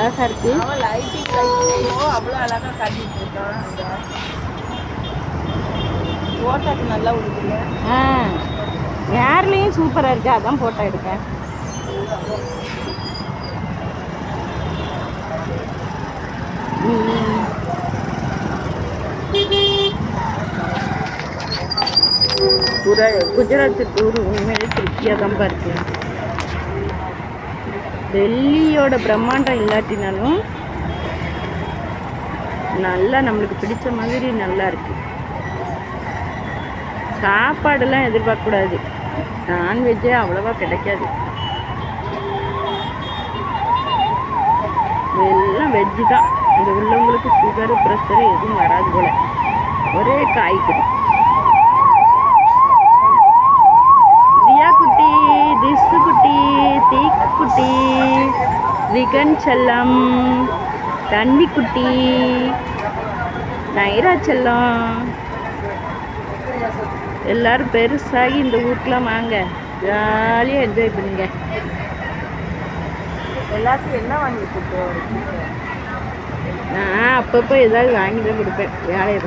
அழகா இருக்கு. அவ்வளோ அழகா காட்டிட்டு இருக்கோம். போட்டோக்கு நல்லா விடுதுங்க. நேர்லேயும் சூப்பராக இருக்குது, அதான் போட்டோ எடுக்கேன். குஜராத் டூர் உண்மையிலே திருப்தியாக தான் இருக்கு. டெல்லியோட பிரம்மாண்டம் இல்லாட்டினாலும் நல்லா நம்மளுக்கு பிடிச்ச மாதிரி நல்லா இருக்கு. சாப்பாடெல்லாம் எதிர்பார்க்கக்கூடாது, நான்வெஜ்ஜே அவ்வளோவா கிடைக்காது, எல்லாம் வெஜ்ஜு தான். இங்கே உள்ளவங்களுக்கு சுகரு ப்ரெஷரு எதுவும் வராது போல, ஒரே காய்கறி. தியா குட்டி, திசு குட்டி, தீக்கு குட்டி, விகன் செல்லம், தண்ணி குட்டி, நைரா செல்லம், எல்லாரும் பெருசாகி இந்த ஊருக்குலாம் வாங்க, ஜாலியாக என்ஜாய் பண்ணுங்க. எல்லாத்தையும் என்ன வாங்கி கொடுப்போம்? நான் அப்பப்போ ஏதாவது வாங்கி தான் கொடுப்பேன், வேலையை